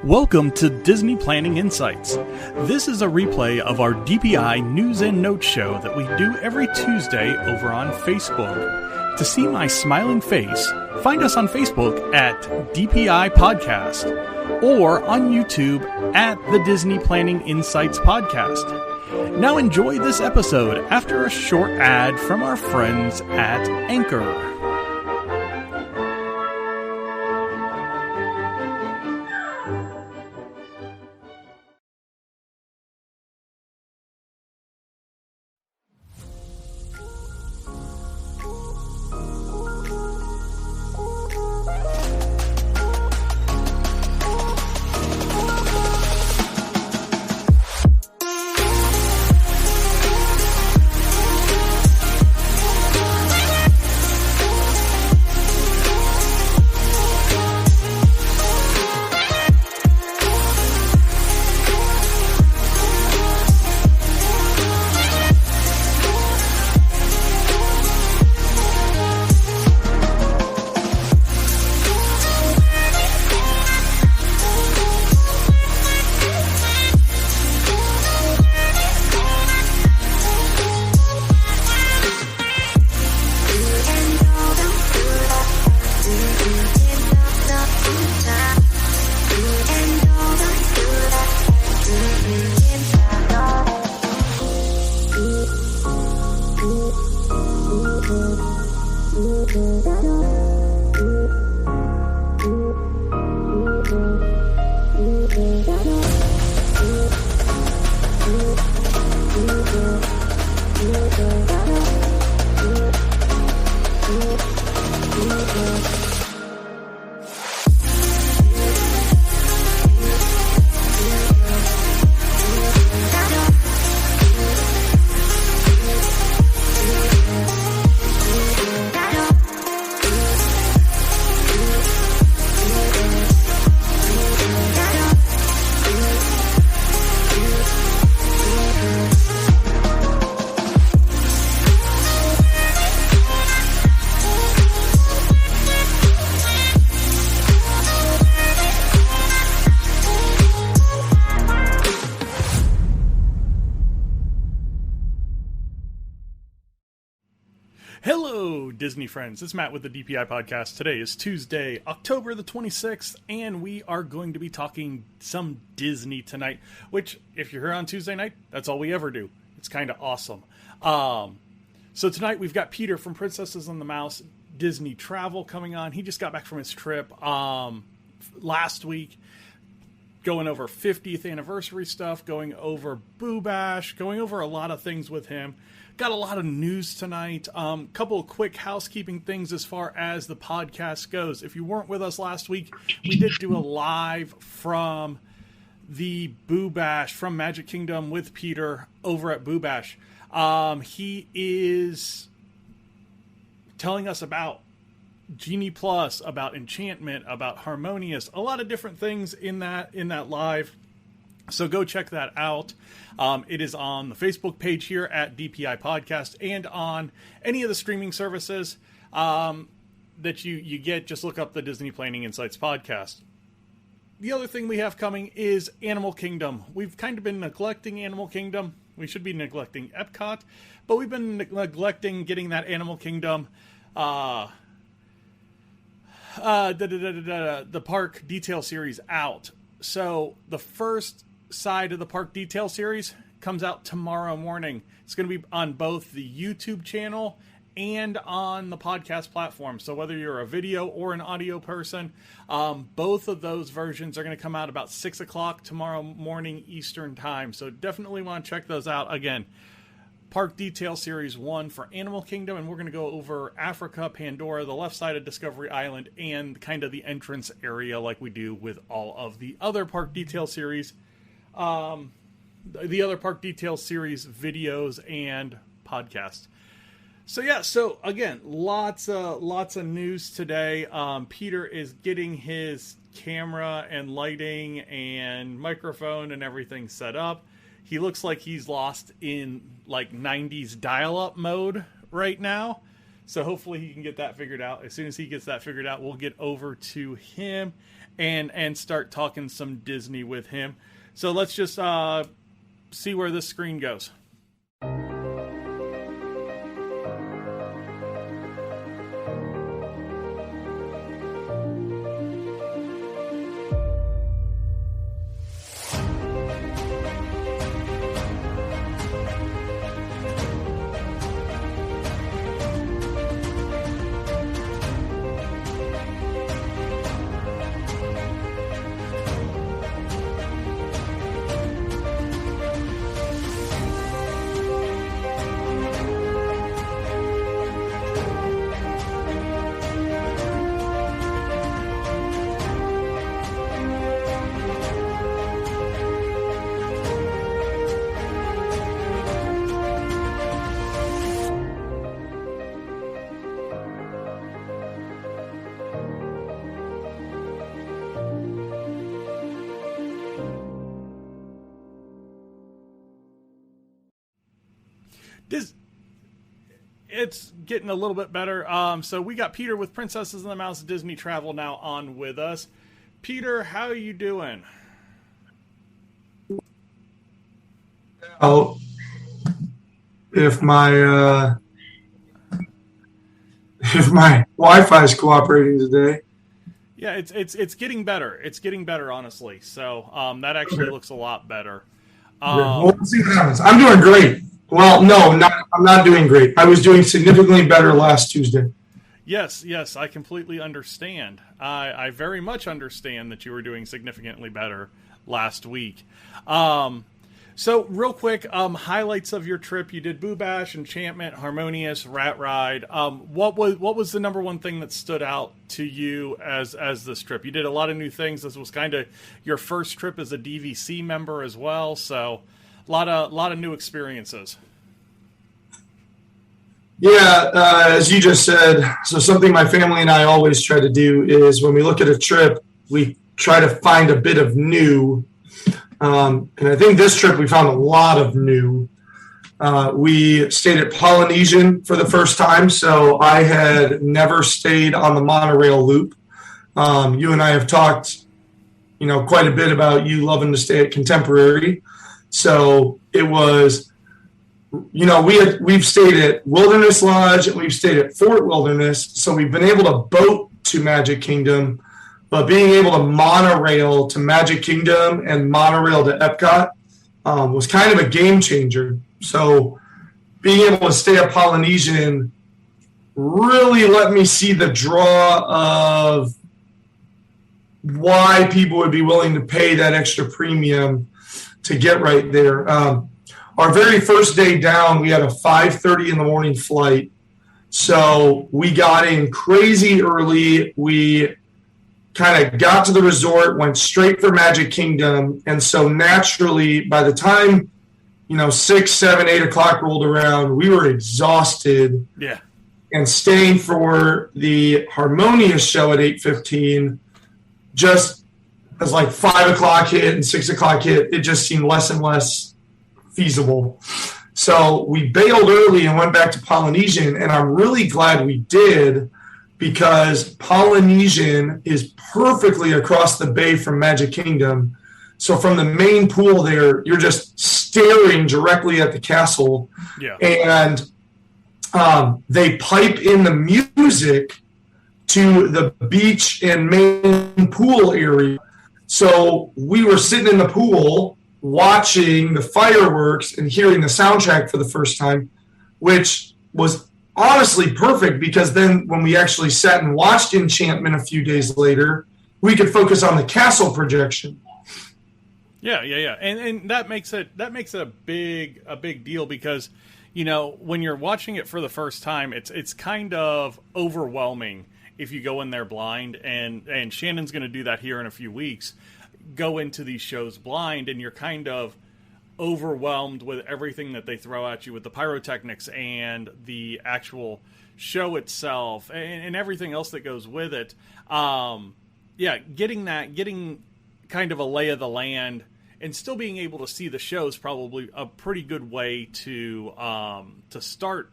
Welcome to Disney Planning Insights. This is a replay of our DPI News and Notes show that we do every Tuesday over on Facebook. To see my smiling face, find us on Facebook at DPI Podcast or on YouTube at the Disney Planning Insights Podcast. Now enjoy this episode after a short ad from our friends at Anchor. Hello, Disney friends. It's Matt with the DPI Podcast. Today is Tuesday, October the 26th, and we are going to be talking some Disney tonight, which, if you're here on Tuesday night, that's all we ever do. It's kind of awesome. So tonight we've got Peter from Princesses and the Mouse Disney Travel coming on. He just got back from his trip last week, going over 50th anniversary stuff, going over Boo Bash, going over a lot of things with him. Got a lot of news tonight. Couple of quick housekeeping things as far as the podcast goes. If you weren't with us last week, we did do a live from the Boo Bash from Magic Kingdom with Peter over at Boo Bash. He is telling us about Genie Plus, about Enchantment, about Harmonious, a lot of different things in that live. So go check that out. It is on the Facebook page here at DPI Podcast and on any of the streaming services that you get. Just look up the Disney Planning Insights Podcast. The other thing we have coming is Animal Kingdom. We've kind of been neglecting Animal Kingdom. We should be neglecting EPCOT, but we've been neglecting getting that Animal Kingdom the park detail series out. So the first side of the park detail series comes out tomorrow morning. It's going to be on both the YouTube channel and on the podcast platform. So whether you're a video or an audio person, both of those versions are going to come out about 6 o'clock tomorrow morning Eastern time. So definitely want to check those out. Again, Park Detail Series 1 for Animal Kingdom, and we're going to go over Africa, Pandora, the left side of Discovery Island, and kind of the entrance area like we do with all of the other Park Detail Series. The other Park Detail Series videos and podcasts. So again, lots of news today. Peter is getting his camera and lighting and microphone and everything set up. He looks like he's lost in like 90s dial-up mode right now. So hopefully he can get that figured out. As soon as he gets that figured out, we'll get over to him and start talking some Disney with him. So let's just see where this screen goes. It's getting a little bit better. So we got Peter with Princesses and the Mouse Disney Travel now on with us. Peter, how are you doing? Oh, if my Wi-Fi is cooperating today. Yeah, it's getting better. It's getting better, honestly. So that actually looks a lot better. Well, let's see what happens. I'm doing great. Well, no, I'm not doing great. I was doing significantly better last Tuesday. Yes, I completely understand. I very much understand that you were doing significantly better last week. So real quick, highlights of your trip. You did Boo Bash, Enchantment, Harmonious, Rat Ride. What was the number one thing that stood out to you as this trip? You did a lot of new things. This was kind of your first trip as a DVC member as well, so a lot of new experiences. Yeah, as you just said, so something my family and I always try to do is when we look at a trip, we try to find a bit of new. And I think this trip we found a lot of new. We stayed at Polynesian for the first time, so I had never stayed on the monorail loop. You and I have talked, quite a bit about you loving to stay at Contemporary. So it was, we've stayed at Wilderness Lodge and we've stayed at Fort Wilderness. So we've been able to boat to Magic Kingdom, but being able to monorail to Magic Kingdom and monorail to Epcot was kind of a game changer. So being able to stay at Polynesian really let me see the draw of why people would be willing to pay that extra premium to get right there. Our very first day down, we had a 5:30 in the morning flight. So we got in crazy early. We kind of got to the resort, went straight for Magic Kingdom. And so naturally, by the time, 6, 7, 8 o'clock rolled around, we were exhausted. Yeah. And staying for the Harmonious show at 8:15, just as 5 o'clock hit and 6 o'clock hit, it just seemed less and less feasible. So we bailed early and went back to Polynesian, and I'm really glad we did because Polynesian is perfectly across the bay from Magic Kingdom. So from the main pool there, you're just staring directly at the castle. Yeah. And they pipe in the music to the beach and main pool area. So we were sitting in the pool watching the fireworks and hearing the soundtrack for the first time, which was honestly perfect because then when we actually sat and watched Enchantment a few days later, we could focus on the castle projection. Yeah. And that makes it a big deal because, when you're watching it for the first time, it's kind of overwhelming if you go in there blind, and Shannon's going to do that here in a few weeks. Go into these shows blind, and you're kind of overwhelmed with everything that they throw at you with the pyrotechnics and the actual show itself and everything else that goes with it. Getting kind of a lay of the land and still being able to see the show is probably a pretty good way to start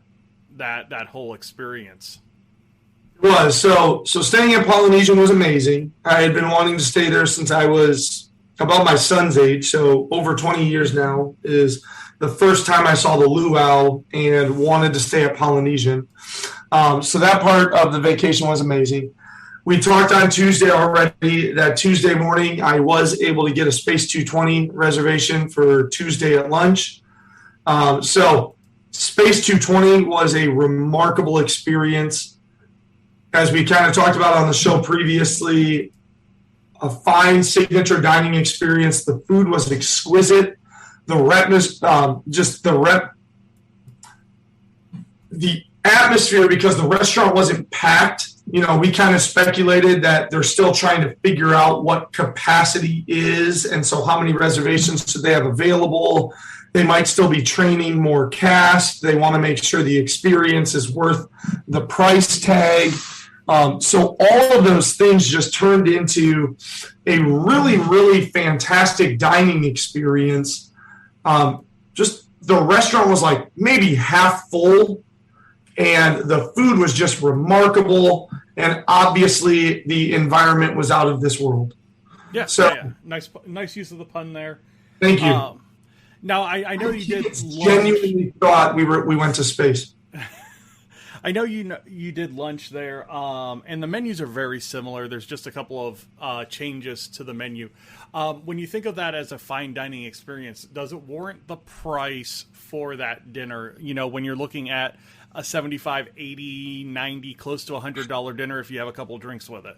that whole experience. Was. So staying at Polynesian was amazing. I had been wanting to stay there since I was about my son's age, so over 20 years now is the first time I saw the luau and wanted to stay at Polynesian. So that part of the vacation was amazing. We talked on Tuesday already. That Tuesday morning, I was able to get a Space 220 reservation for Tuesday at lunch. So Space 220 was a remarkable experience. As we kind of talked about on the show previously, a fine signature dining experience. The food was exquisite. The atmosphere, because the restaurant wasn't packed. We kind of speculated that they're still trying to figure out what capacity is, and so how many reservations should they have available. They might still be training more cast. They want to make sure the experience is worth the price tag. So all of those things just turned into a really, really fantastic dining experience. Just the restaurant was like maybe half full, and the food was just remarkable. And obviously the environment was out of this world. Yeah. So yeah. Nice use of the pun there. Thank you. Now I know you did genuinely thought we went to space. I know you did lunch there, and the menus are very similar. There's just a couple of changes to the menu. When you think of that as a fine dining experience, does it warrant the price for that dinner? When you're looking at a $75, $80, $90, close to $100 dinner if you have a couple drinks with it.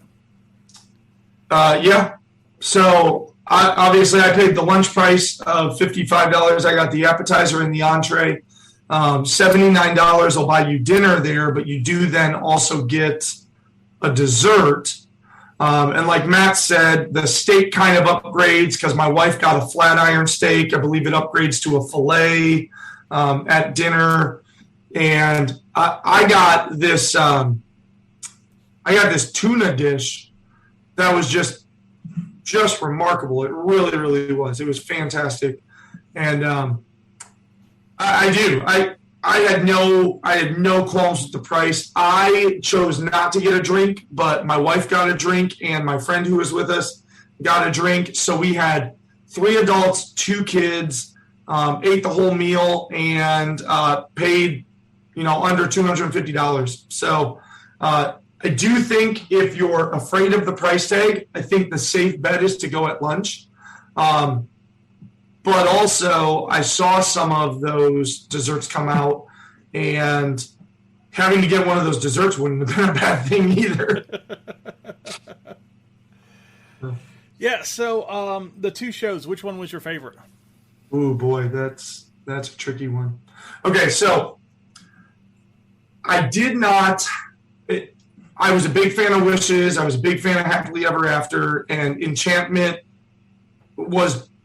Yeah. So obviously I paid the lunch price of $55. I got the appetizer and the entree. $79 will buy you dinner there, but you do then also get a dessert. And like Matt said, the steak kind of upgrades because my wife got a flat iron steak. I believe it upgrades to a filet at dinner. And I got this tuna dish that was just remarkable. It really, really was. It was fantastic. And I had no qualms with the price. I chose not to get a drink, but my wife got a drink and my friend who was with us got a drink. So we had 3 adults, 2 kids, ate the whole meal and paid, under $250. So I do think if you're afraid of the price tag, I think the safe bet is to go at lunch. But also, I saw some of those desserts come out, and having to get one of those desserts wouldn't have been a bad thing either. Yeah, so the 2 shows, which one was your favorite? Oh, boy, that's a tricky one. Okay, so I did not – I was a big fan of Wishes. I was a big fan of Happily Ever After, and Enchantment was –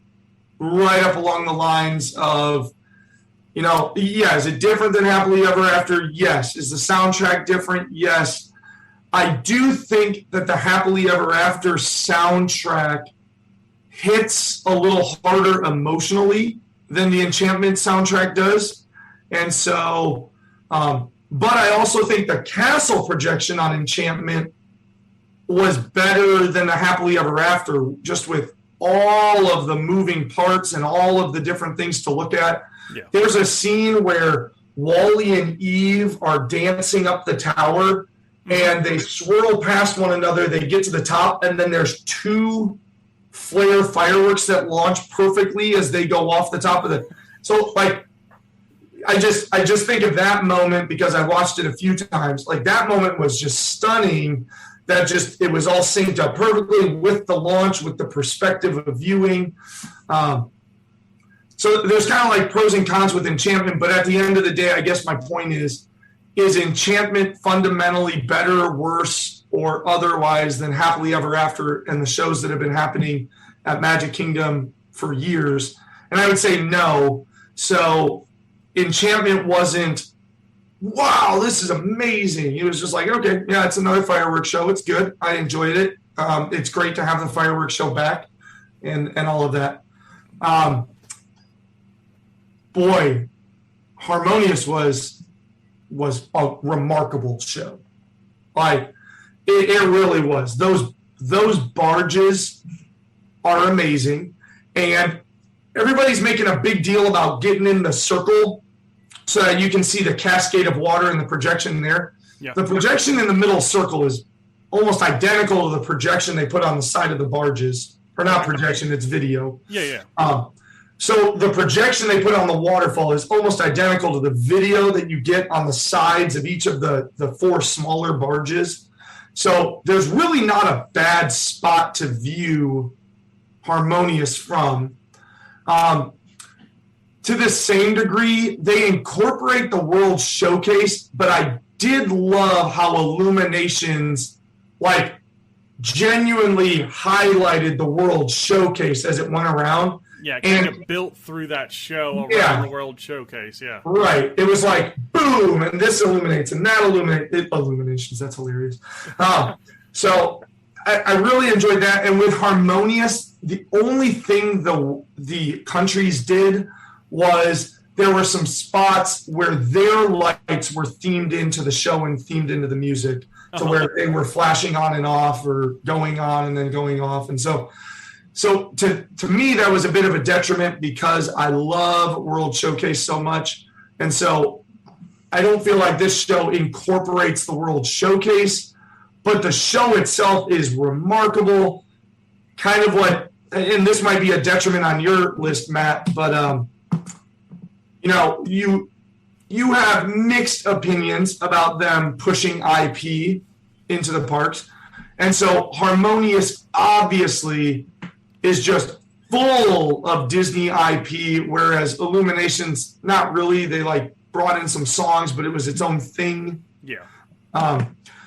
right up along the lines of, is it different than Happily Ever After? Yes. Is the soundtrack different? Yes. I do think that the Happily Ever After soundtrack hits a little harder emotionally than the Enchantment soundtrack does. And so, but I also think the castle projection on Enchantment was better than the Happily Ever After, just with all of the moving parts and all of the different things to look at. Yeah. There's a scene where Wally and Eve are dancing up the tower and they swirl past one another. They get to the top, and then there's 2 flare fireworks that launch perfectly as they go off the top of the. So like, I just think of that moment because I watched it a few times. Like that moment was just stunning. It was all synced up perfectly with the launch, with the perspective of viewing. So there's kind of like pros and cons with Enchantment, but at the end of the day, I guess my point is Enchantment fundamentally better, worse, or otherwise than Happily Ever After and the shows that have been happening at Magic Kingdom for years? And I would say no. So Enchantment wasn't, wow, this is amazing. It was just like, okay, yeah, it's another fireworks show. It's good. I enjoyed it. It's great to have the fireworks show back and all of that. Boy, Harmonious was a remarkable show. Like it really was. Those barges are amazing, and everybody's making a big deal about getting in the circle so that you can see the cascade of water and the projection there. Yeah. The projection in the middle circle is almost identical to the projection they put on the side of the barges. Or not projection, it's video. Yeah. So the projection they put on the waterfall is almost identical to the video that you get on the sides of each of the 4 smaller barges. So there's really not a bad spot to view Harmonious from. To the same degree, they incorporate the World Showcase, but I did love how Illuminations genuinely highlighted the World Showcase as it went around. Yeah, kind of built through that show around the World Showcase, yeah. Right. It was like, boom, and this illuminates, and that illuminations, that's hilarious. So I really enjoyed that. And with Harmonious, the only thing the countries did was there were some spots where their lights were themed into the show and themed into the music to where they were flashing on and off or going on and then going off. And so to me, that was a bit of a detriment because I love World Showcase so much. And so I don't feel like this show incorporates the World Showcase, but the show itself is remarkable. Kind of what, and this might be a detriment on your list, Matt, but you have mixed opinions about them pushing IP into the parks. And so Harmonious obviously is just full of Disney IP, whereas Illuminations, not really. They brought in some songs, but it was its own thing. Yeah.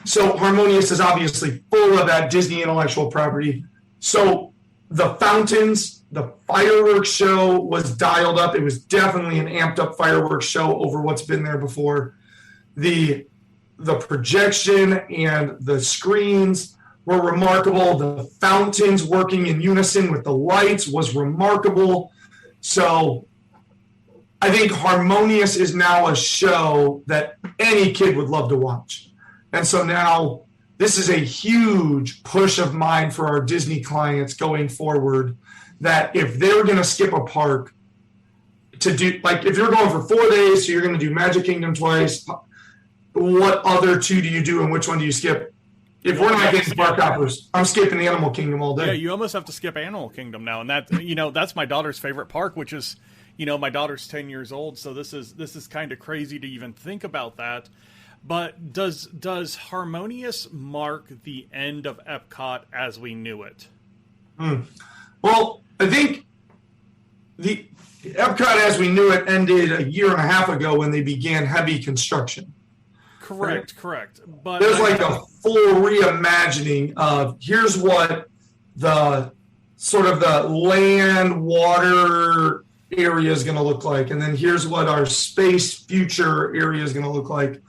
So Harmonious is obviously full of that Disney intellectual property. So the fountains, the fireworks show was dialed up. It was definitely an amped up fireworks show over what's been there before. The projection and the screens were remarkable. The fountains working in unison with the lights was remarkable. So I think Harmonious is now a show that any kid would love to watch. And so now this is a huge push of mine for our Disney clients going forward, that if they're going to skip a park to do, if you're going for 4 days, so you're going to do Magic Kingdom twice, what other 2 do you do and which one do you skip? If we're not getting park hoppers, I'm skipping the Animal Kingdom all day. Yeah, you almost have to skip Animal Kingdom now, and that's my daughter's favorite park, which is, my daughter's 10 years old, so this is kind of crazy to even think about that. But does Harmonious mark the end of EPCOT as we knew it? Well, I think the EPCOT as we knew it ended a year and a half ago when they began heavy construction. Correct. But there's a full reimagining of here's what the sort of the land, water area is going to look like, and then here's what our space future area is going to look like.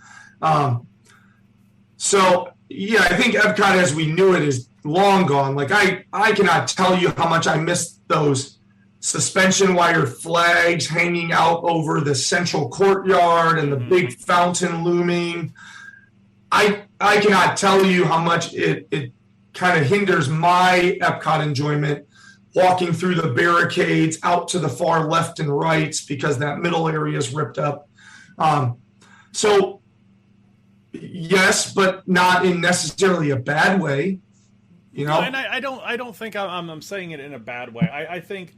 So yeah, I think EPCOT as we knew it is long gone. I cannot tell you how much I missed those suspension wire flags hanging out over the central courtyard and the big fountain looming. I cannot tell you how much it kind of hinders my EPCOT enjoyment walking through the barricades out to the far left and right because that middle area is ripped up. So yes, but not in necessarily a bad way. And I don't think I'm saying it in a bad way. I think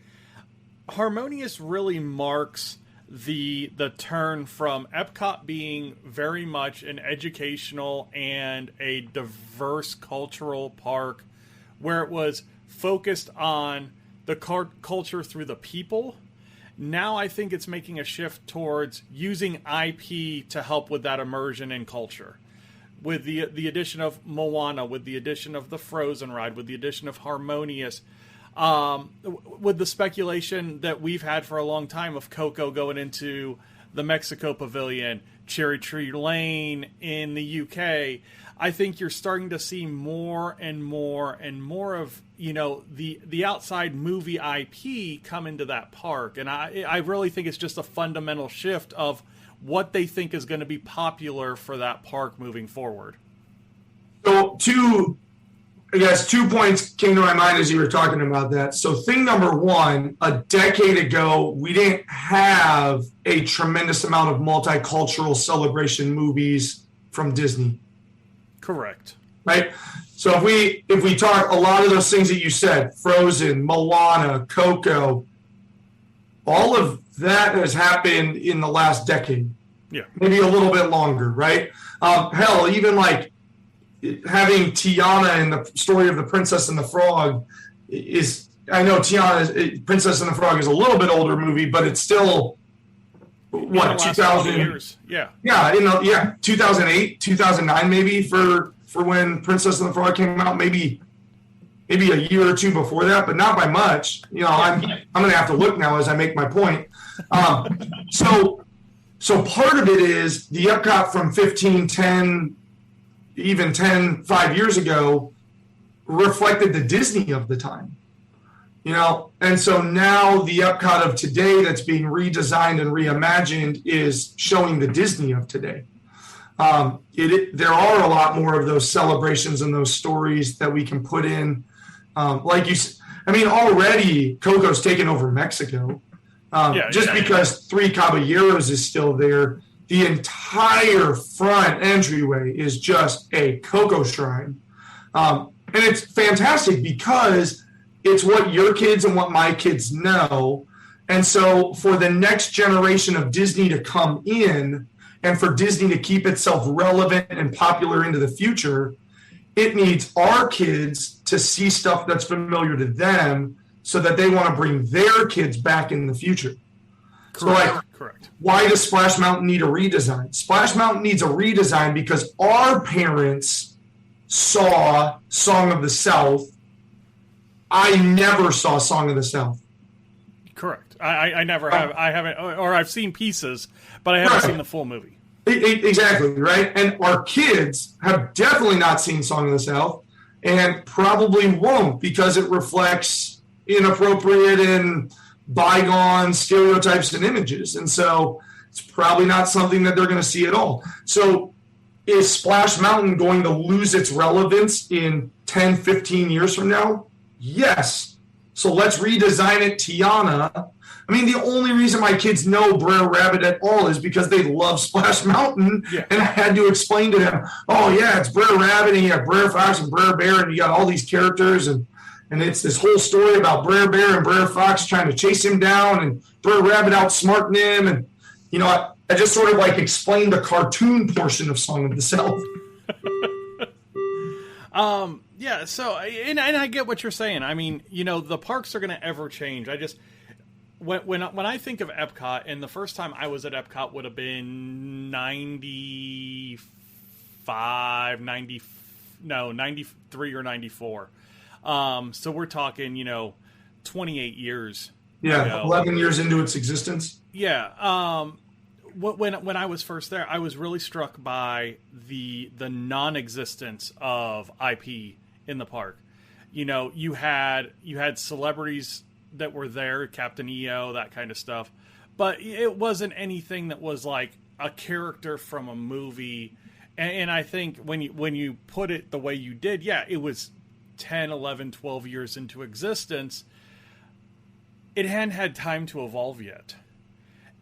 Harmonious really marks the turn from EPCOT being very much an educational and a diverse cultural park where it was focused on the culture through the people. Now I think it's making a shift towards using IP to help with that immersion in culture. With the addition of Moana, with the addition of the Frozen ride, with the addition of Harmonious, with the speculation that we've had for a long time of Coco going into the Mexico Pavilion, Cherry Tree Lane in the UK, I think you're starting to see more and more and more of the outside movie IP come into that park, and I really think it's just a fundamental shift of what they think is going to be popular for that park moving forward. So two points came to my mind as you were talking about that. So thing number one, a decade ago, we didn't have a tremendous amount of multicultural celebration movies from Disney. Correct. Right? So if we talk a lot of those things that you said, Frozen, Moana, Coco, all of that has happened in the last decade. Yeah. Maybe a little bit longer, right? Hell, even like having Tiana in the story of the Princess and the Frog is, I know Princess and the Frog is a little bit older movie, but it's still, what, 2000 years? Yeah. Yeah, 2008, 2009 maybe for when Princess and the Frog came out, maybe a year or two before that, but not by much. I'm going to have to look now as I make my point. So part of it is the EPCOT from 15, 10, even 10, 5 years ago reflected the Disney of the time. And so now the EPCOT of today that's being redesigned and reimagined is showing the Disney of today. There are a lot more of those celebrations and those stories that we can put in. Already Coco's taken over Mexico. Because Three Caballeros is still there, the entire front entryway is just a Coco shrine. And it's fantastic because it's what your kids and what my kids know. And so for the next generation of Disney to come in and for Disney to keep itself relevant and popular into the future, it needs our kids to see stuff that's familiar to them so that they want to bring their kids back in the future. Correct. Why does Splash Mountain need a redesign? Splash Mountain needs a redesign because our parents saw Song of the South. I never saw Song of the South. Correct. I never have. I haven't, or I've seen pieces, but I haven't seen the full movie. Exactly, right? And our kids have definitely not seen Song of the South and probably won't because it reflects inappropriate and bygone stereotypes and images. And so it's probably not something that they're going to see at all. So is Splash Mountain going to lose its relevance in 10, 15 years from now? Yes. So let's redesign it Tiana. The only reason my kids know Brer Rabbit at all is because they love Splash Mountain. Yeah. And I had to explain to them, it's Brer Rabbit and you have Brer Fox and Brer Bear and you got all these characters and it's this whole story about Brer Bear and Brer Fox trying to chase him down and Brer Rabbit outsmarting him. And, I just sort of explained the cartoon portion of Song of the South. Yeah, so, and I get what you're saying. The parks are going to ever change. When I think of EPCOT, and the first time I was at EPCOT would have been 93 or 94. So we're talking, 28 years. Yeah, ago. 11 years into its existence. Yeah. When I was first there, I was really struck by the non-existence of IP in the park. You had celebrities that were there, Captain EO, that kind of stuff, but it wasn't anything that was like a character from a movie. And I think when you put it the way you did, it was 10, 11, 12 years into existence. It hadn't had time to evolve yet.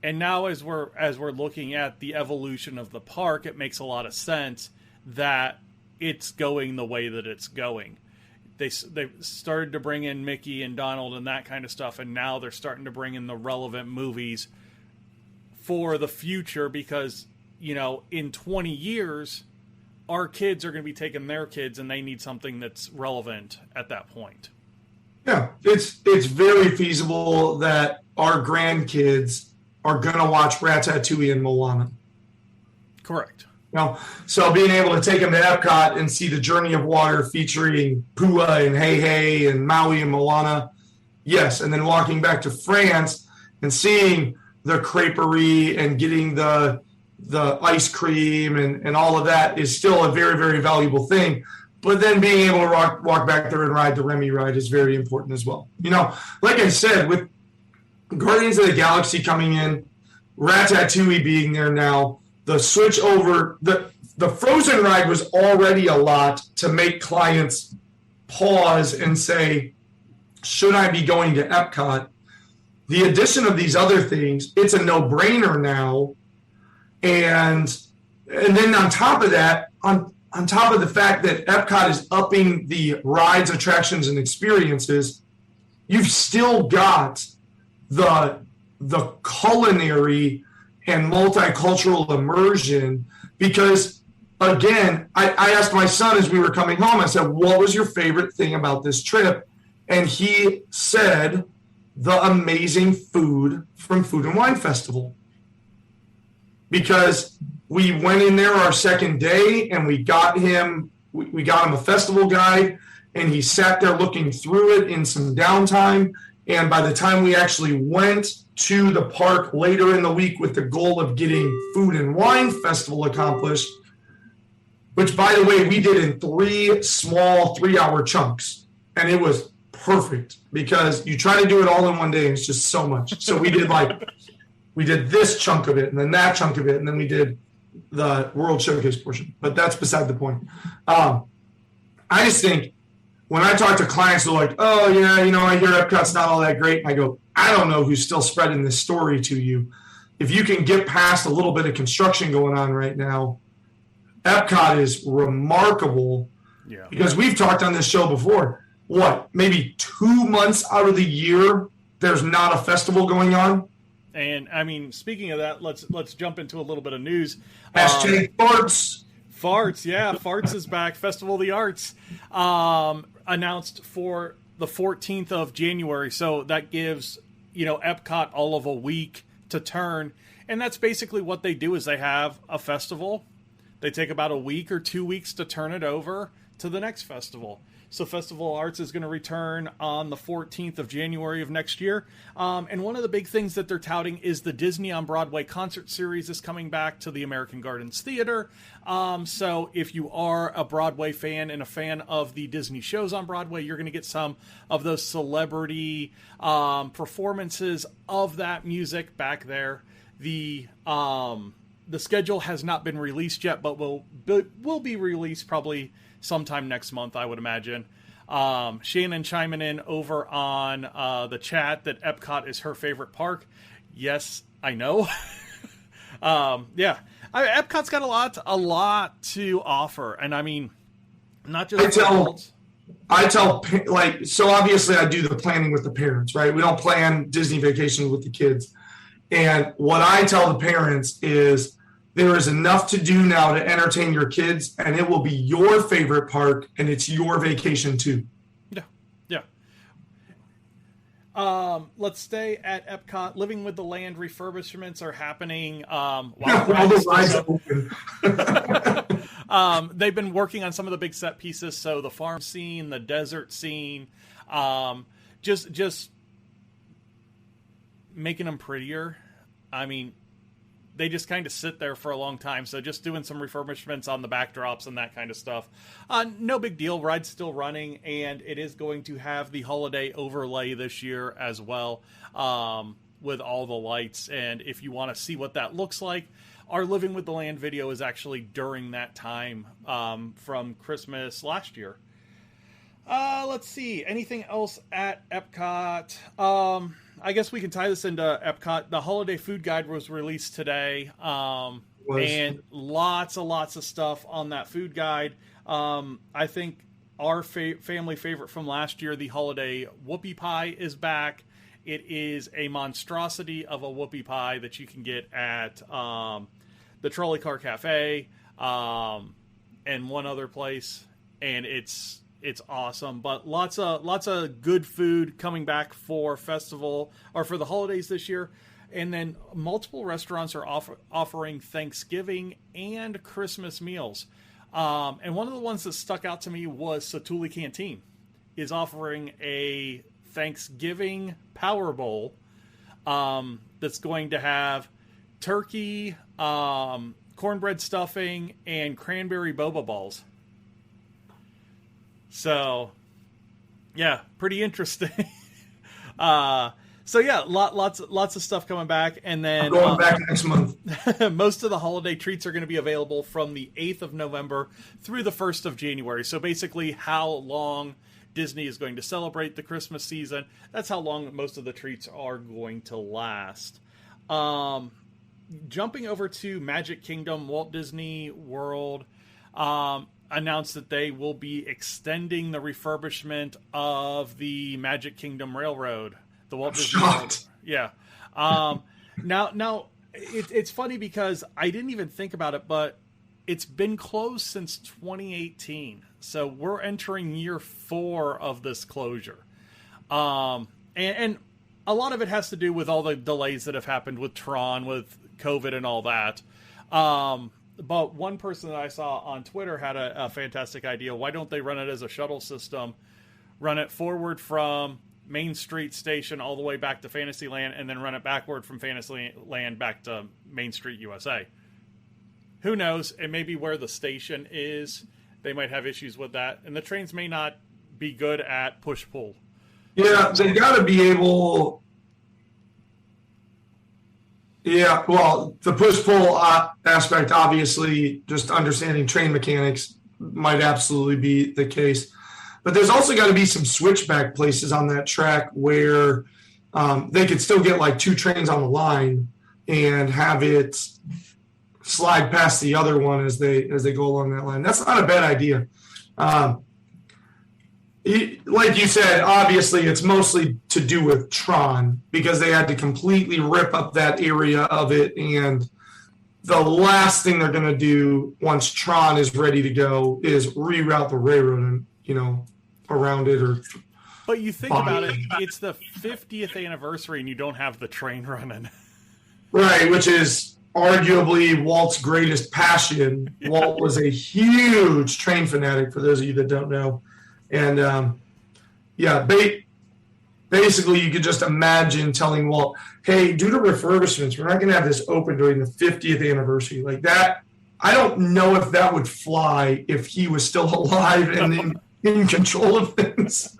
And now as we're looking at the evolution of the park, it makes a lot of sense that it's going the way that it's going. They started to bring in Mickey and Donald and that kind of stuff, and now they're starting to bring in the relevant movies for the future because, in 20 years, our kids are going to be taking their kids and they need something that's relevant at that point. Yeah, it's very feasible that our grandkids are going to watch Ratatouille and Moana. Correct. So being able to take them to EPCOT and see the Journey of Water featuring Pua and Hey Hey and Maui and Moana, yes. And then walking back to France and seeing the creperie and getting the ice cream and all of that is still a very, very valuable thing. But then being able to walk back there and ride the Remy ride is very important as well. Like I said, with Guardians of the Galaxy coming in, Ratatouille being there now, the switch over, the Frozen ride was already a lot to make clients pause and say, should I be going to EPCOT? The addition of these other things, it's a no-brainer now. And then on top of that, on top of the fact that EPCOT is upping the rides, attractions, and experiences, you've still got the culinary and multicultural immersion. Because, again, I asked my son as we were coming home, I said, what was your favorite thing about this trip? And he said, the amazing food from Food and Wine Festival. Because we went in there our second day and we got him a festival guide, and he sat there looking through it in some downtime. And by the time we actually went to the park later in the week with the goal of getting Food and Wine Festival accomplished, which, by the way, we did in 3 small 3-hour chunks. And it was perfect because you try to do it all in one day and it's just so much. So we did this chunk of it and then that chunk of it, and then we did the World Showcase portion. But that's beside the point. I just think when I talk to clients, they're like, oh, yeah, I hear EPCOT's not all that great. And I go, I don't know who's still spreading this story to you. If you can get past a little bit of construction going on right now, EPCOT is remarkable. Yeah. Because we've talked on this show before. Maybe 2 months out of the year, there's not a festival going on. And I mean, speaking of that, let's jump into a little bit of news. Hashtag farts. Farts, yeah, Farts is back. Festival of the Arts announced for the 14th of January. So that gives EPCOT all of a week to turn, and that's basically what they do. Is they have a festival, they take about a week or 2 weeks to turn it over to the next festival. So Festival of Arts is going to return on the 14th of January of next year. And one of the big things that they're touting is the Disney on Broadway concert series is coming back to the American Gardens Theater. So if you are a Broadway fan and a fan of the Disney shows on Broadway, you're going to get some of those celebrity performances of that music back there. The schedule has not been released yet, but will be released probably sometime next month, I would imagine. Shannon chiming in over on the chat that EPCOT is her favorite park. Yes, I know. Yeah, EPCOT's got a lot to offer, and I mean, not just I tell so obviously I do the planning with the parents, right? We don't plan Disney vacations with the kids, and what I tell the parents is, there is enough to do now to entertain your kids, and it will be your favorite park, and it's your vacation too. Yeah. Let's stay at EPCOT. Living with the Land refurbishments are happening. While the rides open. They've been working on some of the big set pieces, so the farm scene, the desert scene, just making them prettier. I mean, they just kind of sit there for a long time. So just doing some refurbishments on the backdrops and that kind of stuff. No big deal. Ride's still running, and it is going to have the holiday overlay this year as well, with all the lights. And if you want to see what that looks like, our Living with the Land video is actually during that time, from Christmas last year. Let's see. Anything else at EPCOT? I guess we can tie this into EPCOT. The holiday food guide was released today, and lots of stuff on that food guide. I think our family favorite from last year, the holiday whoopie pie, is back. It is a monstrosity of a whoopie pie that you can get at the Trolley Car Cafe and one other place, and it's awesome. But lots of good food coming back for festival or for the holidays this year. And then multiple restaurants are offering Thanksgiving and Christmas meals. And one of the ones that stuck out to me was Satuli Canteen is offering a Thanksgiving Power Bowl that's going to have turkey, cornbread stuffing, and cranberry boba balls. So, yeah, pretty interesting. So yeah, lots of stuff coming back, and then I'm going back next month. Most of the holiday treats are going to be available from the 8th of November through the 1st of January. So basically, how long Disney is going to celebrate the Christmas season, that's how long most of the treats are going to last. Jumping over to Magic Kingdom, Walt Disney World announced that they will be extending the refurbishment of the Magic Kingdom Railroad. The Walt Disney World. Yeah. Now it's funny because I didn't even think about it, but it's been closed since 2018. So we're entering year 4 of this closure. And a lot of it has to do with all the delays that have happened with Tron, with COVID and all that. But one person that I saw on Twitter had a fantastic idea. Why don't they run it as a shuttle system? Run it forward from Main Street Station all the way back to Fantasyland, and then run it backward from Fantasyland back to Main Street USA. Who knows? It may be where the station is. They might have issues with that. And the trains may not be good at push-pull. Yeah, they got to be able... Yeah, well, the push-pull aspect, obviously, just understanding train mechanics might absolutely be the case. But there's also got to be some switchback places on that track where they could still get like 2 trains on the line and have it slide past the other one as they go along that line. That's not a bad idea. Like you said, obviously it's mostly to do with Tron because they had to completely rip up that area of it, and the last thing they're going to do once Tron is ready to go is reroute the railroad and, around it. But you think about it, it's the 50th anniversary and you don't have the train running. Right, which is arguably Walt's greatest passion. Yeah. Walt was a huge train fanatic, for those of you that don't know. And, basically you could just imagine telling Walt, hey, due to refurbishments, we're not going to have this open during the 50th anniversary. Like that, I don't know if that would fly if he was still alive and in control of things.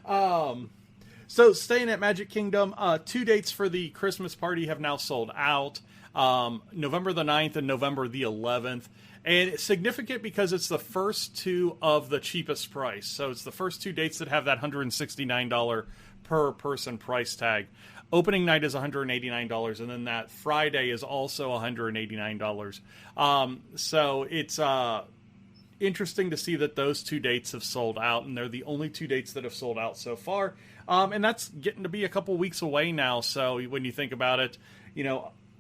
So staying at Magic Kingdom, 2 dates for the Christmas party have now sold out. November the 9th and November the 11th. And it's significant because it's the first 2 of the cheapest price. So it's the first 2 dates that have that $169 per person price tag. Opening night is $189, and then that Friday is also $189. So it's interesting to see that those 2 dates have sold out, and they're the only 2 dates that have sold out so far. And that's getting to be a couple weeks away now. So when you think about it,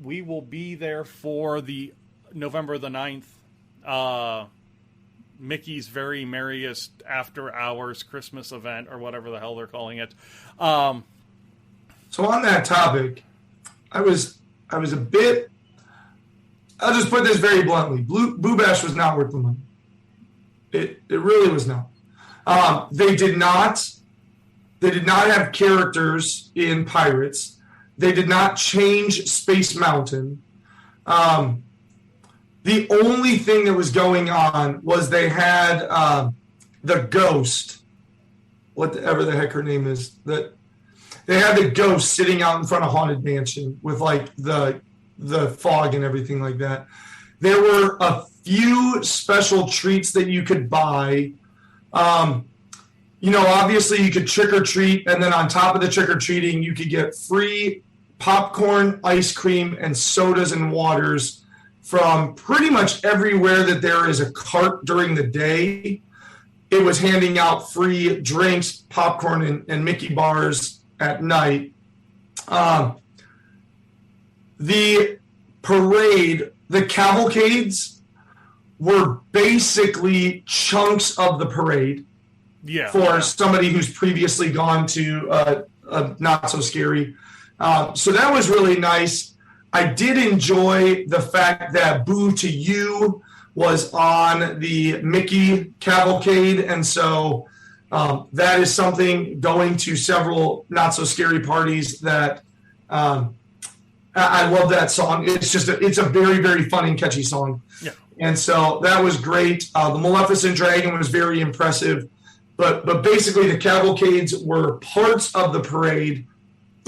we will be there for the November the 9th, Mickey's Very Merriest After Hours Christmas event, or whatever the hell they're calling it. So on that topic, I was a bit, I'll just put this very bluntly. Boo Bash was not worth the money. It really was not. They did not have characters in Pirates. They did not change Space Mountain. The only thing that was going on was they had the ghost, whatever the heck her name is, that they had the ghost sitting out in front of Haunted Mansion with like the fog and everything like that. There were a few special treats that you could buy. Obviously you could trick or treat, and then on top of the trick or treating, you could get free popcorn, ice cream, and sodas and waters from pretty much everywhere that there is a cart during the day. It was handing out free drinks, popcorn, and Mickey bars at night. The parade, the cavalcades were basically chunks of the parade. Yeah. For somebody who's previously gone to a not so scary. So that was really nice. I did enjoy the fact that Boo to You was on the Mickey cavalcade. And so that is something, going to several not so scary parties, that I love that song. It's a very, very fun and catchy song. Yeah. And so that was great. The Maleficent Dragon was very impressive. But basically the cavalcades were parts of the parade.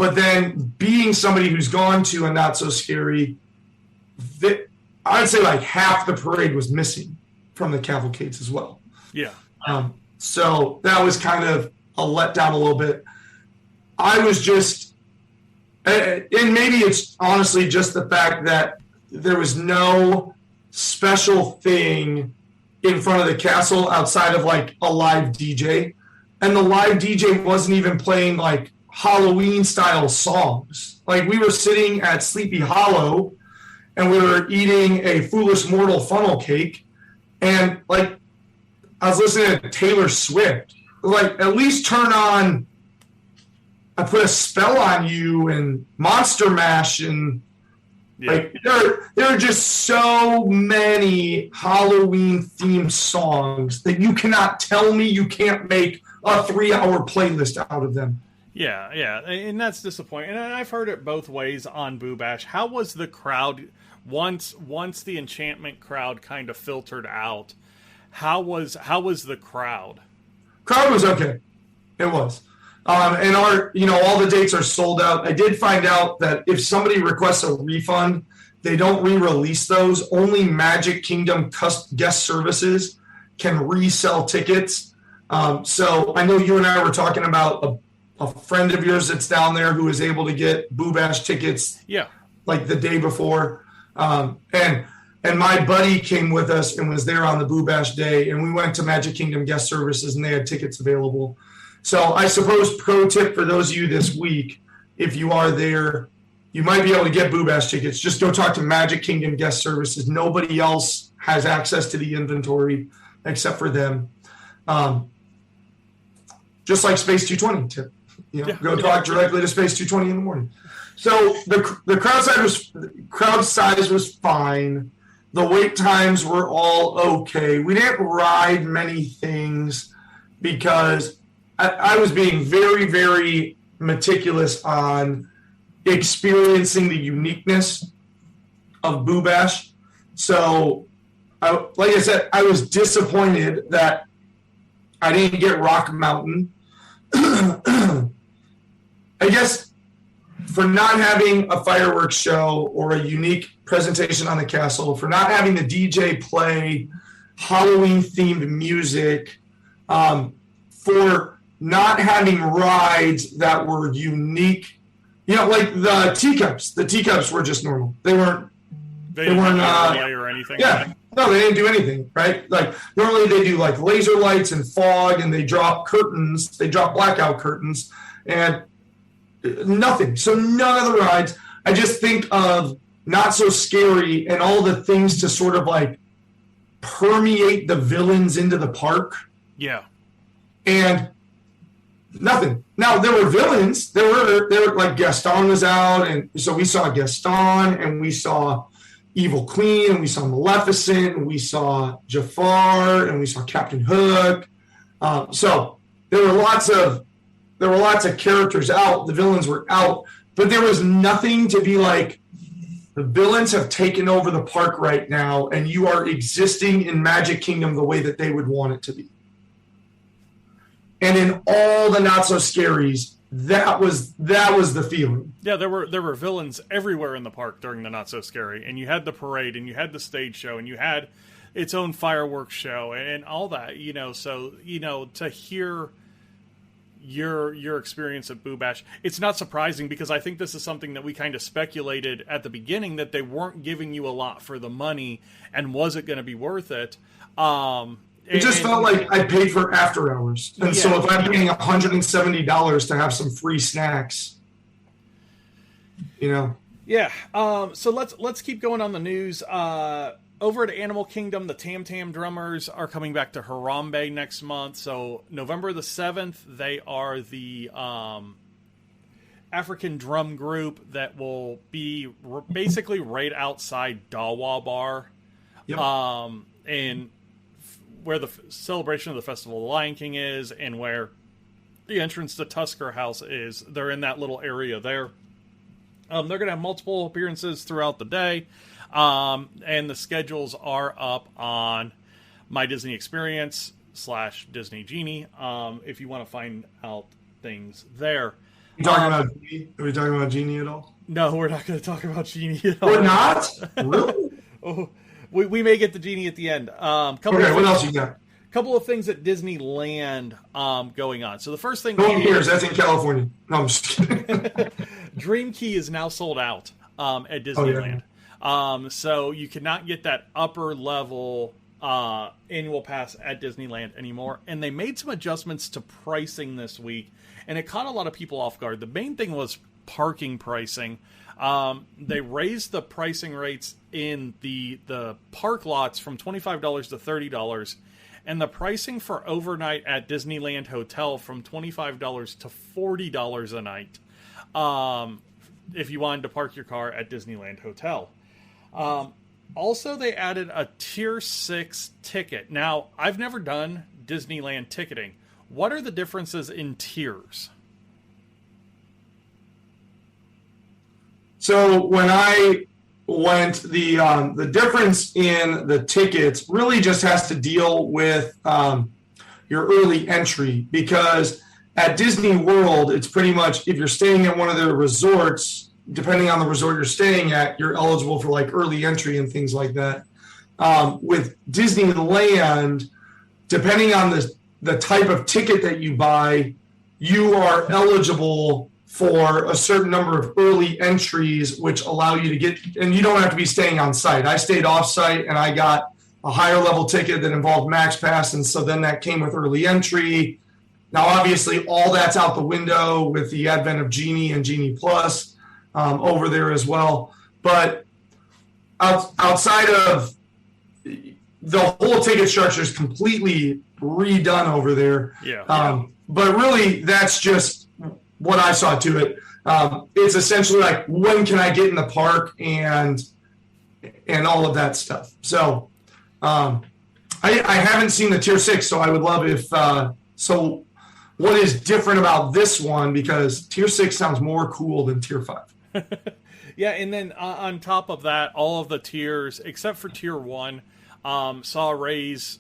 But then being somebody who's gone to a Not So Scary, I'd say like half the parade was missing from the cavalcades as well. Yeah. So that was kind of a letdown a little bit. I was just, and maybe it's honestly just the fact that there was no special thing in front of the castle outside of like a live DJ. And the live DJ wasn't even playing like Halloween style songs. Like we were sitting at Sleepy Hollow and we were eating a Foolish Mortal funnel cake. And like I was listening to Taylor Swift. Like at least turn on I Put a Spell on You and Monster Mash and like there are just so many Halloween themed songs that you cannot tell me you can't make a 3-hour playlist out of them. Yeah, and that's disappointing. And I've heard it both ways on Boo Bash. How was the crowd once the enchantment crowd kind of filtered out? How was the crowd? Crowd was okay. It was. And all the dates are sold out. I did find out that if somebody requests a refund, they don't re-release those. Only Magic Kingdom guest services can resell tickets. So I know you and I were talking about a friend of yours that's down there who was able to get Boo Bash tickets like the day before. And my buddy came with us and was there on the Boo Bash day, and we went to Magic Kingdom guest services and they had tickets available. So I suppose pro tip for those of you this week, if you are there, you might be able to get Boo Bash tickets. Just go talk to Magic Kingdom guest services. Nobody else has access to the inventory except for them. Just like Space 220 tip. Go talk directly to Space 220 in the morning. So the crowd size was fine. The wait times were all okay. We didn't ride many things because I was being very, very meticulous on experiencing the uniqueness of Boo Bash. So, like I said, I was disappointed that I didn't get Rock Mountain. I guess for not having a fireworks show or a unique presentation on the castle, for not having the DJ play Halloween-themed music, for not having rides that were unique, like the teacups. The teacups were just normal. They weren't or anything. Yeah, no, they didn't do anything, right? Like normally they do like laser lights and fog, and they drop curtains. They drop blackout curtains, and nothing. So none of the rides. I just think of Not So Scary and all the things to sort of like permeate the villains into the park. Yeah, and nothing. Now there were villains. There were like Gaston was out, and so we saw Gaston, and we saw Evil Queen, and we saw Maleficent, and we saw Jafar, and we saw Captain Hook. So there were lots of characters out. The villains were out, but there was nothing to be like, the villains have taken over the park right now, and you are existing in Magic Kingdom the way that they would want it to be. And in all the Not So Scaries, that was the feeling. Yeah, there were villains everywhere in the park during the Not So Scary, and you had the parade, and you had the stage show, and you had its own fireworks show, and all that. So to hear your experience at Boo Bash, it's not surprising, because I think this is something that we kind of speculated at the beginning, that they weren't giving you a lot for the money, and was it going to be worth it? It just felt like I paid for after hours. And so if I'm paying $170 to have some free snacks, Yeah. So let's keep going on the news. Over at Animal Kingdom, the Tam Tam Drummers are coming back to Harambe next month. So November the 7th, they are the African drum group that will be basically right outside Dawa Bar. Yep. And where the celebration of the Festival of the Lion King is, and where the entrance to Tusker House is. They're in that little area there. They're going to have multiple appearances throughout the day, and the schedules are up on My Disney Experience / Disney Genie if you want to find out things there. Are we talking about Genie at all? No, we're not going to talk about Genie at all. We're not? Really? We may get the Genie at the end. What else you got? Couple of things at Disneyland going on. So the first thing... No one cares. That's in California. No, I'm just kidding. Dream Key is now sold out at Disneyland. Oh, yeah. So you cannot get that upper level annual pass at Disneyland anymore. And they made some adjustments to pricing this week. And it caught a lot of people off guard. The main thing was parking pricing. They raised the pricing rates in the park lots from $25 to $30. And the pricing for overnight at Disneyland Hotel from $25 to $40 a night if you wanted to park your car at Disneyland Hotel. Also, they added a Tier 6 ticket. Now, I've never done Disneyland ticketing. What are the differences in tiers? So when I went, the difference in the tickets really just has to deal with your early entry, because at Disney World, it's pretty much if you're staying at one of their resorts, depending on the resort you're staying at, you're eligible for like early entry and things like that. With Disneyland, depending on the type of ticket that you buy, you are eligible for a certain number of early entries, which allow you to get, and you don't have to be staying on site. I stayed off site and I got a higher level ticket that involved Max Pass. And so then that came with early entry. Now, obviously all that's out the window with the advent of Genie and Genie Plus over there as well. But outside of the whole ticket structure is completely redone over there. Yeah. But really that's just what I saw to it. It's essentially like, when can I get in the park and all of that stuff. So I haven't seen the Tier 6, so I would love if so what is different about this one, because Tier 6 sounds more cool than Tier 5. Yeah, and then on top of that, all of the tiers, except for Tier 1, saw a raise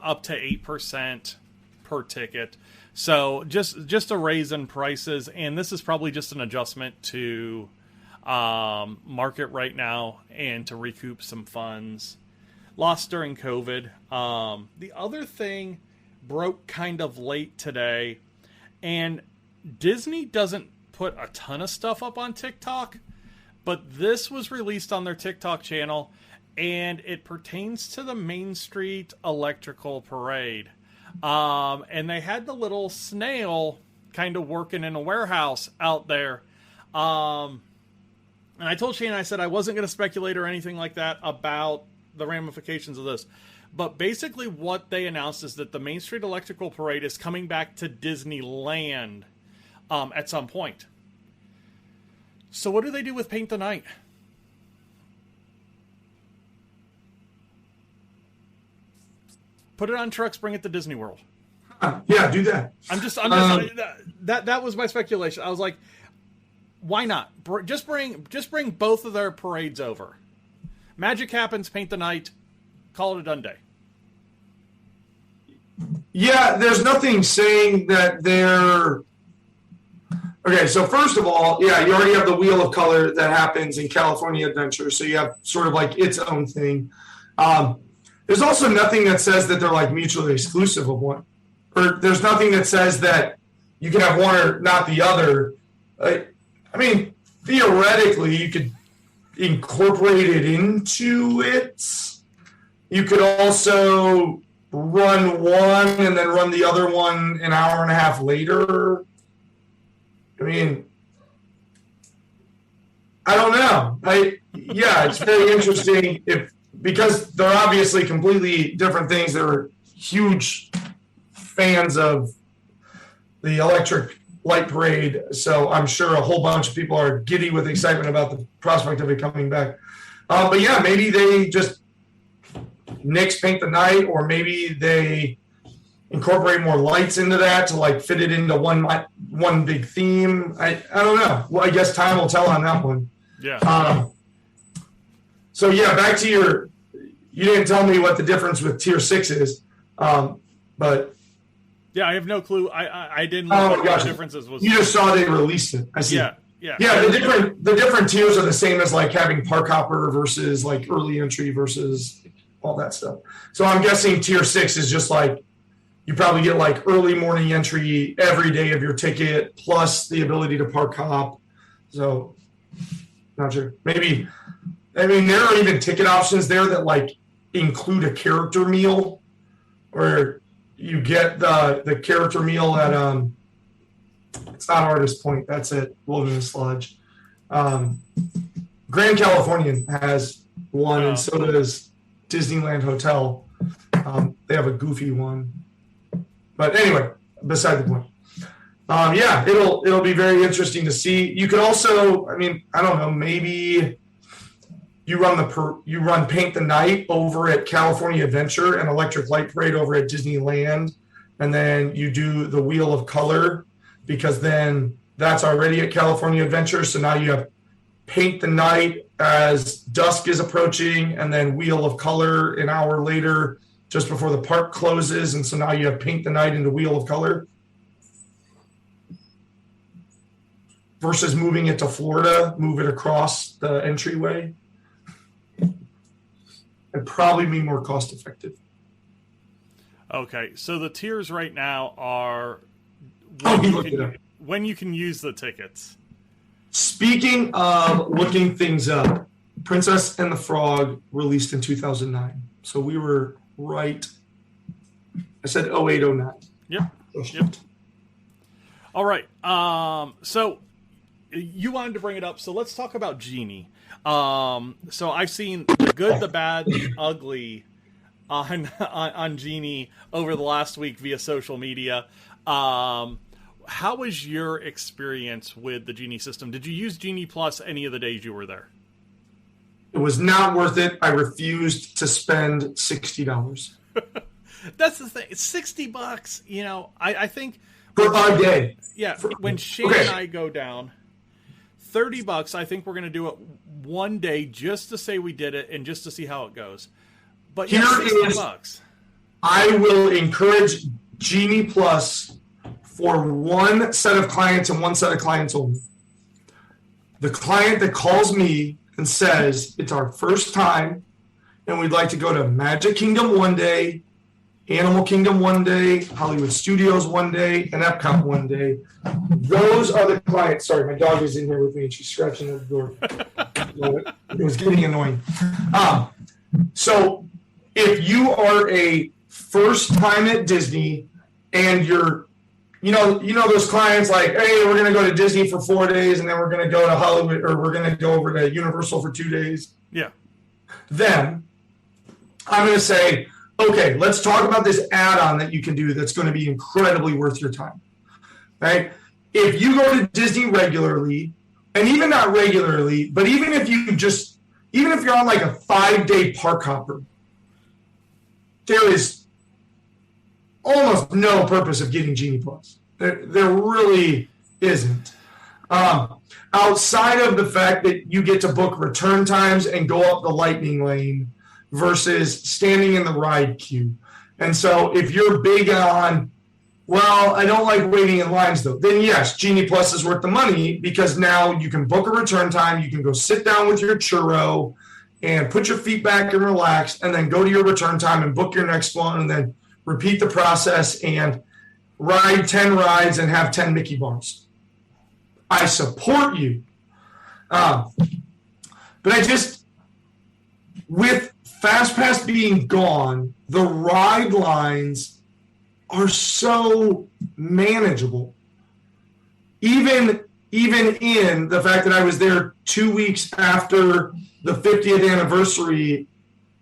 up to 8% per ticket. So just a raise in prices, and this is probably just an adjustment to market right now and to recoup some funds lost during COVID. The other thing broke kind of late today, and Disney doesn't put a ton of stuff up on TikTok, but this was released on their TikTok channel, and it pertains to the Main Street Electrical Parade. And they had the little snail kind of working in a warehouse out there. And I told Shane, I said I wasn't going to speculate or anything like that about the ramifications of this. But basically what they announced is that the Main Street Electrical Parade is coming back to Disneyland at some point. So what do they do with Paint the Night? Put it on trucks, bring it to Disney World. Yeah, do that. That was my speculation. I was like, why not? Just bring both of their parades over. Magic happens, Paint the Night, call it a done day. Yeah, there's nothing saying that they're... Okay, so first of all, yeah, you already have the Wheel of Color that happens in California Adventure, so you have sort of like its own thing. There's also nothing that says that they're like mutually exclusive of one. Or there's nothing that says that you can have one or not the other. I mean, theoretically, you could incorporate it into it. You could also run one and then run the other one an hour and a half later. I mean, I don't know. Yeah, it's very interesting because they're obviously completely different things. They're huge fans of the Electric Light Parade, so I'm sure a whole bunch of people are giddy with excitement about the prospect of it coming back. But yeah, maybe they just nix Paint the Night, or maybe they incorporate more lights into that to like fit it into one big theme. I don't know. Well, I guess time will tell on that one. Yeah. So yeah, back to you didn't tell me what the difference with Tier 6 is, but Yeah, I have no clue. I didn't look at what the differences was. You just saw they released it. I see. Yeah. Yeah, the different tiers are the same as like having park hopper versus like early entry versus all that stuff. So I'm guessing tier 6 is just like you probably get like early morning entry every day of your ticket plus the ability to park hop. So not sure. Maybe, I mean, there are even ticket options there that like include a character meal where you get the character meal at it's not Artist Point, that's at Wilderness Lodge. Grand Californian has one, and so does Disneyland Hotel. They have a goofy one. But anyway, beside the point. Yeah, it'll be very interesting to see. You could also, I mean, I don't know, maybe you run Paint the Night over at California Adventure and Electric Light Parade over at Disneyland, and then you do the Wheel of Color, because then that's already at California Adventure. So now you have Paint the Night as dusk is approaching, and then Wheel of Color an hour later, just before the park closes. And so now you have Paint the Night into Wheel of Color. Versus moving it to Florida, move it across the entryway. It'd probably be more cost effective. Okay, so the tiers right now are when you can use the tickets. Speaking of looking things up, Princess and the Frog released in 2009. So we were right. I said 08, 09. Yep. All right. So you wanted to bring it up, so let's talk about Genie. So I've seen the good, the bad, the ugly on Genie over the last week via social media. How was your experience with the Genie system? Did you use Genie Plus any of the days you were there? It was not worth it. I refused to spend $60. That's the thing. It's $60. You know, I think for a day. Yeah, when Shane and I go down, $30. I think we're going to do it one day just to say we did it and just to see how it goes. But yeah, $60. I will encourage Genie Plus for one set of clients and one set of clients only. The client that calls me and says it's our first time and we'd like to go to Magic Kingdom one day, Animal Kingdom one day, Hollywood Studios one day, and Epcot one day. Those are the clients. Sorry, my dog is in here with me and she's scratching at the door. It was getting annoying. So if you are a first time at Disney and you're, you know those clients like, hey, we're going to go to Disney for 4 days and then we're going to go to Hollywood, or we're going to go over to Universal for 2 days. Yeah. Then I'm going to say, okay, let's talk about this add-on that you can do that's going to be incredibly worth your time. Right? If you go to Disney regularly, and even not regularly, but even if you're on like a 5-day park hopper, there is almost no purpose of getting Genie Plus. There really isn't. Outside of the fact that you get to book return times and go up the lightning lane versus standing in the ride queue. And so if you're big on, well, I don't like waiting in lines though, then yes, Genie Plus is worth the money, because now you can book a return time, you can go sit down with your churro and put your feet back and relax, and then go to your return time and book your next one, and then repeat the process and ride 10 rides and have 10 Mickey bars. I support you. But with FastPass being gone, the ride lines are so manageable. Even in the fact that I was there 2 weeks after the 50th anniversary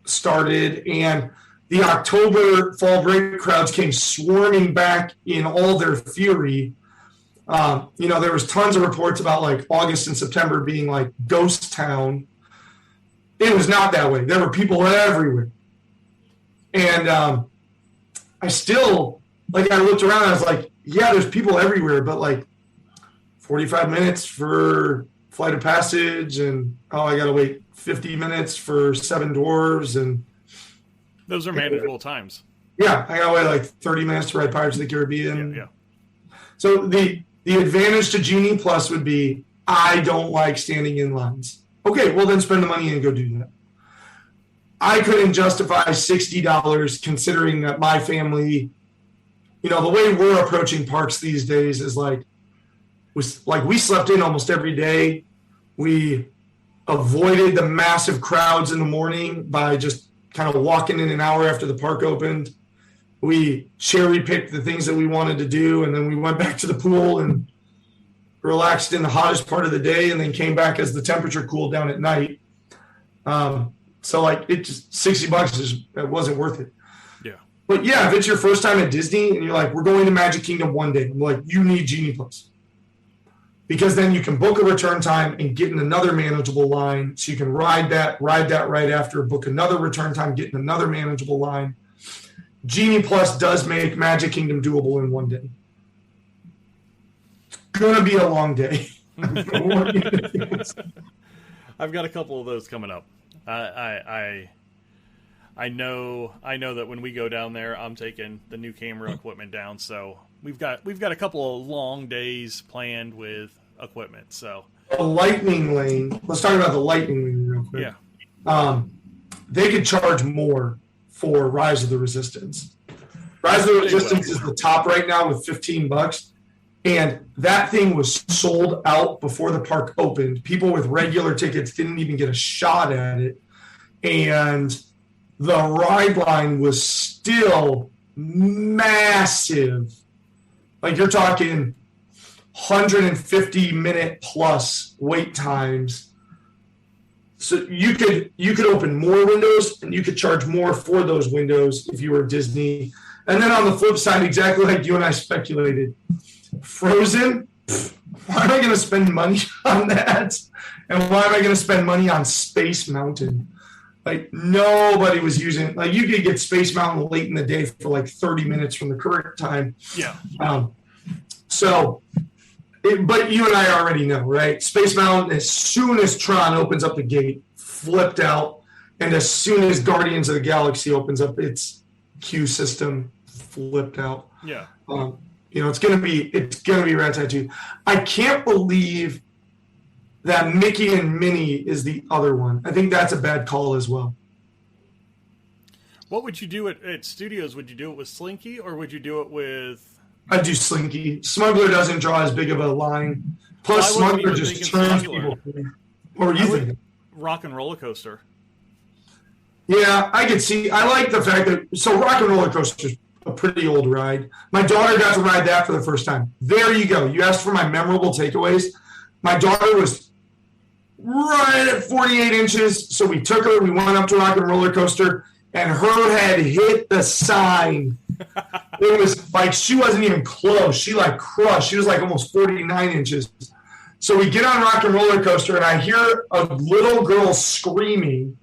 started, and the October fall break crowds came swarming back in all their fury. There was tons of reports about like August and September being like ghost town. It was not that way. There were people everywhere. And I still, like, I looked around and I was like, yeah, there's people everywhere, but like 45 minutes for Flight of Passage, and I got to wait 50 minutes for Seven Dwarves, and those are manageable times. Yeah, I got to wait like 30 minutes to ride Pirates of the Caribbean. Yeah. So the advantage to Genie Plus would be I don't like standing in lines. Okay, well then spend the money and go do that. I couldn't justify $60 considering that my family, the way we're approaching parks these days is we slept in almost every day. We avoided the massive crowds in the morning by just kind of walking in an hour after the park opened. We cherry picked the things that we wanted to do, and then we went back to the pool and relaxed in the hottest part of the day, and then came back as the temperature cooled down at night. So it just $60 it wasn't worth it. Yeah. But yeah, if it's your first time at Disney and you're like, we're going to Magic Kingdom one day, I'm like, you need Genie Plus. Because then you can book a return time and get in another manageable line. So you can ride that right after, book another return time, get in another manageable line. Genie Plus does make Magic Kingdom doable in one day. It's going to be a long day. I've got a couple of those coming up. I know that when we go down there, I'm taking the new camera equipment down. So we've got a couple of long days planned with equipment. So the Lightning Lane. Let's talk about the Lightning Lane real quick. Yeah. They could charge more for Rise of the Resistance. Rise of the Resistance is the top right now with $15. And that thing was sold out before the park opened. People with regular tickets didn't even get a shot at it. And the ride line was still massive. Like you're talking 150-minute plus wait times. So you could open more windows and you could charge more for those windows if you were Disney. And then on the flip side, exactly like you and I speculated, Frozen, why am I going to spend money on that? And why am I going to spend money on Space Mountain? Like nobody was using, like you could get Space Mountain late in the day for like 30 minutes from the current time. Yeah. But you and I already know, right? Space Mountain, as soon as Tron opens up the gate, flipped out. And as soon as Guardians of the Galaxy opens up its queue system, flipped out. Yeah. It's gonna be Ratatouille. I can't believe that Mickey and Minnie is the other one. I think that's a bad call as well. What would you do at Studios? Would you do it with Slinky or would you do it with? I'd do Slinky. Smuggler doesn't draw as big of a line. Plus, Smuggler just turns people. What were you thinking? Rock and Roller Coaster. Yeah, I could see. I like the fact that Rock and Roller Coaster is a pretty old ride. My daughter got to ride that for the first time. There you go. You asked for my memorable takeaways. My daughter was right at 48 inches, so we took her. We went up to Rock and Roller Coaster, and her head hit the sign. It was like she wasn't even close. She crushed. She was almost 49 inches. So we get on Rock and Roller Coaster, and I hear a little girl screaming.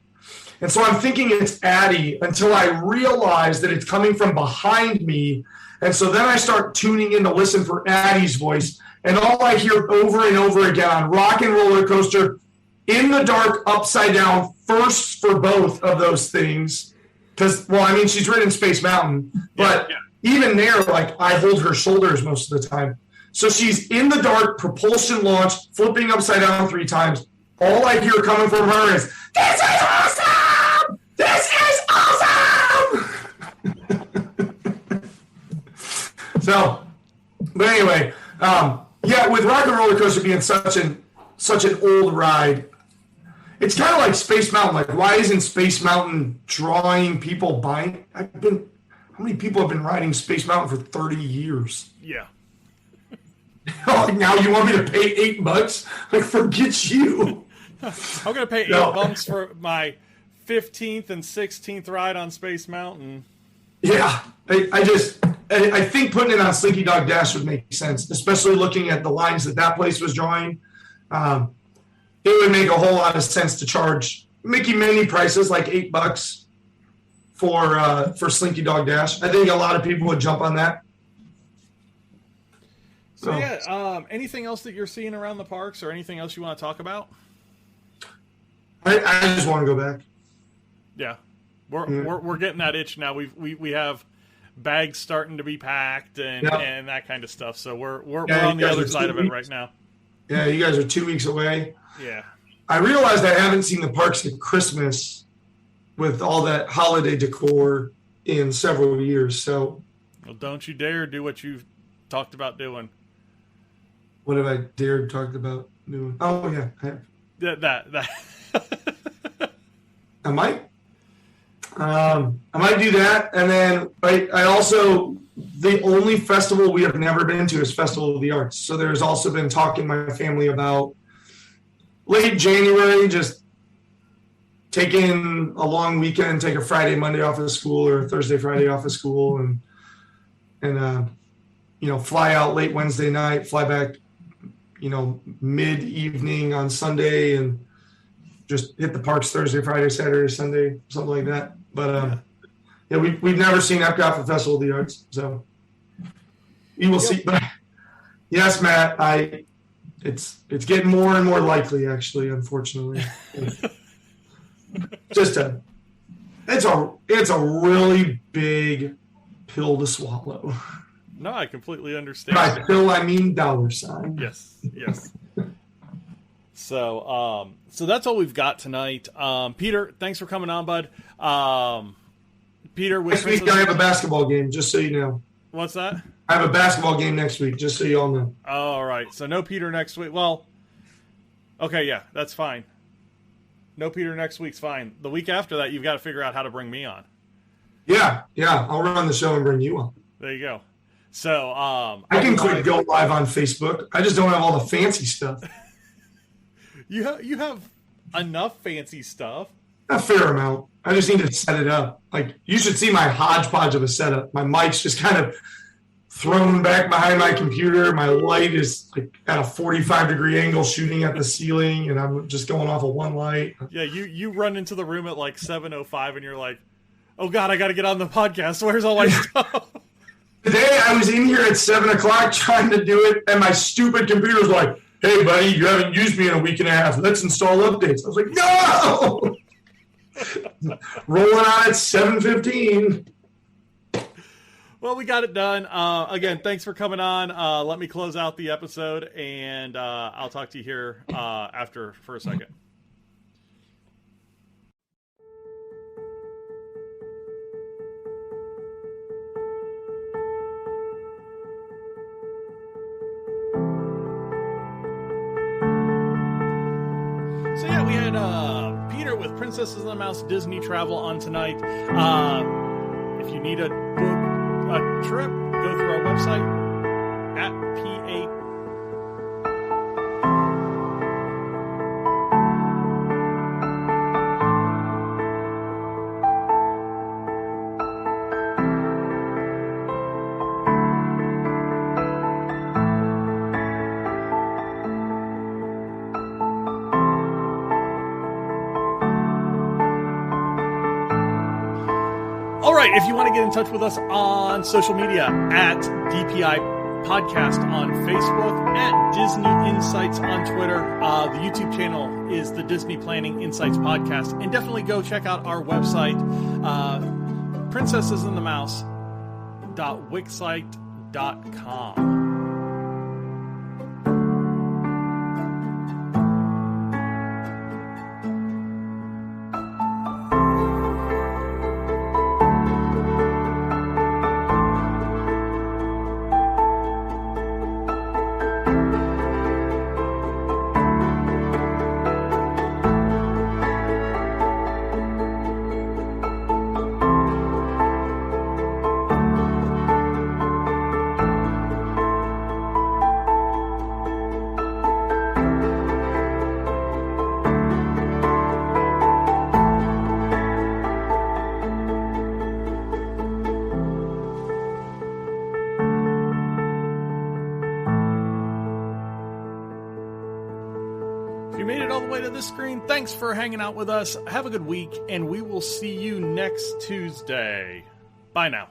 And so I'm thinking it's Addie until I realize that it's coming from behind me. And so then I start tuning in to listen for Addie's voice. And all I hear over and over again on Rock and Roller Coaster, in the dark, upside down, first for both of those things. Because, she's ridden Space Mountain. But even there, I hold her shoulders most of the time. So she's in the dark, propulsion launch, flipping upside down 3 times. All I hear coming from her is, "This is awesome! This is awesome!" But anyway, with Rock and Roller Coaster being such an old ride, it's kind of like Space Mountain. Why isn't Space Mountain drawing people buying? How many people have been riding Space Mountain for 30 years? Yeah. Now you want me to pay $8? Forget you. I'm going to pay $8 for my 15th and 16th ride on Space Mountain. Yeah, I think putting it on Slinky Dog Dash would make sense, especially looking at the lines that place was drawing. It would make a whole lot of sense to charge Mickey Minnie prices like $8 for Slinky Dog Dash. I think a lot of people would jump on that. So anything else that you're seeing around the parks, or anything else you want to talk about? I just want to go back. Yeah, we're getting that itch now. We have bags starting to be packed and that kind of stuff. So we're Yeah, on the other side of it right now. Yeah, you guys are 2 weeks away. Yeah. I realized I haven't seen the parks at Christmas with all that holiday decor in several years. So, well, don't you dare do what you've talked about doing. What have I dared talked about doing? Oh yeah, I have. That. I might do that, and then I also, the only festival we have never been to is Festival of the Arts. So there's also been talk in my family about late January, just taking a long weekend, take a Friday, Monday off of school, or a Thursday, Friday off of school, and fly out late Wednesday night, fly back, mid evening on Sunday, and just hit the parks Thursday, Friday, Saturday, Sunday, something like that. But we've never seen Epcot for Festival of the Arts, so we will see. But yes, Matt, it's getting more and more likely, actually, unfortunately. It's a really big pill to swallow. No, I completely understand. By pill, I mean $. Yes. So that's all we've got tonight. Peter, thanks for coming on, bud. Peter, next week I have a basketball game, just so you know. What's that? I have a basketball game next week, just so you all know. Oh, all right. So no Peter next week. Well, okay, yeah, that's fine. No Peter next week's fine. The week after that, you've got to figure out how to bring me on. Yeah, I'll run the show and bring you on. There you go. So I can click go live on Facebook. I just don't have all the fancy stuff. You have enough fancy stuff. A fair amount. I just need to set it up. Like, you should see my hodgepodge of a setup. My mic's just kind of thrown back behind my computer. My light is like at a 45-degree angle shooting at the ceiling, and I'm just going off of one light. Yeah, you run into the room at like 7:05, and you're like, oh, God, I got to get on the podcast. Where's all my stuff? Today, I was in here at 7 o'clock trying to do it, and my stupid computer's like, hey, buddy, you haven't used me in a week and a half. Let's install updates. I was like, no! Rolling on at 7:15. Well, we got it done. Again, thanks for coming on. Let me close out the episode, and I'll talk to you here after for a second. So yeah, we had Peter with Princesses and the Mouse Disney Travel on tonight. If you need a trip, go through our website at PA. All right, if you want to get in touch with us on social media, at DPI Podcast on Facebook, at Disney Insights on Twitter. The YouTube channel is the Disney Planning Insights Podcast. And definitely go check out our website, princessesandthemouse.wixsite.com. Screen. Thanks for hanging out with us. Have a good week, and we will see you next Tuesday. Bye now.